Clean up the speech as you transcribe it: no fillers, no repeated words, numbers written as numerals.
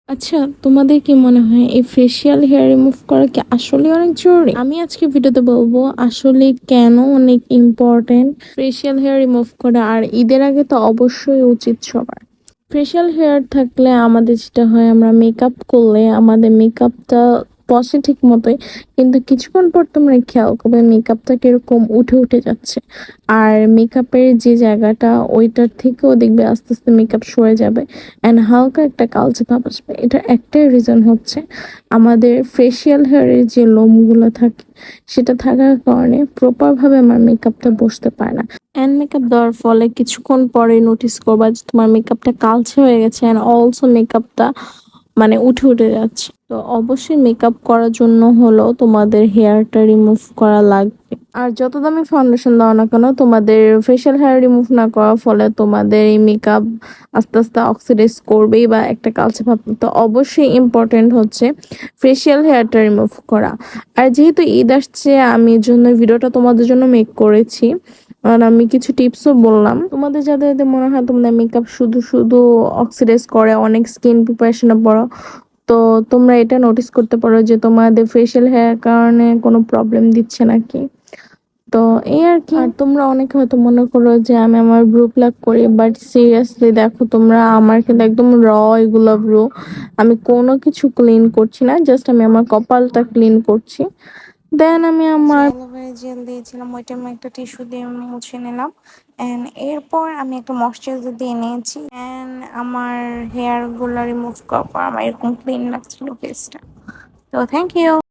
আচ্ছা, তোমাদের কি মনে হয় এই ফেসিয়াল হেয়ার রিমুভ করা কি আসলে অনেক জরুরি? আমি আজকে ভিডিওতে বলবো আসলে কেন অনেক ইম্পর্টেন্ট ফেসিয়াল হেয়ার রিমুভ করা, আর ঈদের আগে তো অবশ্যই উচিত সবার। ফেসিয়াল হেয়ার থাকলে আমাদের যেটা হয়, আমরা মেকআপ করলে আমাদের মেকআপটা বসে ঠিক মতোই, কিন্তু কিছুক্ষণ পর তোমরা খেয়াল করবে মেকআপটা কিরকম উঠে উঠে যাচ্ছে। আর মেকআপের যে জায়গাটা ওইটার থেকেও দেখবে আস্তে আস্তে মেকআপ সরে যাবে অ্যান্ড হালকা একটা কালচে ভাব আসবে। এটার একটাই রিজন হচ্ছে আমাদের ফেসিয়াল হেয়ারের যে লোমগুলো থাকে সেটা থাকার কারণে প্রপারভাবে আমার মেকআপটা বসতে পারে না। হ্যান্ড মেকআপ দেওয়ার ফলে কিছুক্ষণ পরে নোটিস করবা যে তোমার মেকআপটা কালচে হয়ে গেছে অ্যান্ড অলসো মেকআপটা মানে উঠে উঠে যাচ্ছে। তো অবশ্যই মেকআপ করার জন্য হলো তোমাদের হেয়ারটা রিমুভ করা লাগবে। আর যত দামি ফাউন্ডেশন দাও না কেন, তোমাদের ফেশিয়াল হেয়ার রিমুভ না করার ফলে তোমাদের এই মেকআপ আস্তে আস্তে অক্সিডাইজ করবেই বা একটা কালচে ভাব। তো অবশ্যই ইম্পর্টেন্ট হচ্ছে ফেশিয়াল হেয়ারটা রিমুভ করা। আর যেহেতু ঈদ আসছে, আমি এর জন্য ভিডিওটা তোমাদের জন্য মেক করেছি। আর আমি কিছু টিপসও বললাম তোমাদের, যাদের যাদের মনে হয় তোমাদের মেকআপ শুধু শুধু অক্সিডাইজ করে, অনেক স্কিন প্রিপারেশনে পড়ো, তো তোমরা এটা নোটিস করতে পারো যে তোমাদের ফেশিয়াল হেয়ার কারণে কোনো প্রবলেম দিচ্ছে নাকি। তো এই আর কি। আর তোমরা অনেকে হয়তো মনে করো যে আমি আমার ব্রু প্লাক করি, বাট সিরিয়াসলি দেখো তোমরা, আমার কিন্তু একদম এগুলো ব্রু। আমি কোনো কিছু ক্লিন করছি না, জাস্ট আমি আমার কপালটা ক্লিন করছি। দেন আমি আমার অ্যালোভেরা জেল দিয়েছিলাম, ওইটা আমি একটা টিস্যু দিয়ে মুছে নিলাম। অ্যান্ড এরপর আমি একটা ময়শ্চারাইজার দিয়ে নিয়েছি। অ্যান্ড আমার হেয়ার গুলো রিমুভ করার পর আমার এরকম ক্লিন লাগছিল ফেসটা। তো থ্যাংক ইউ।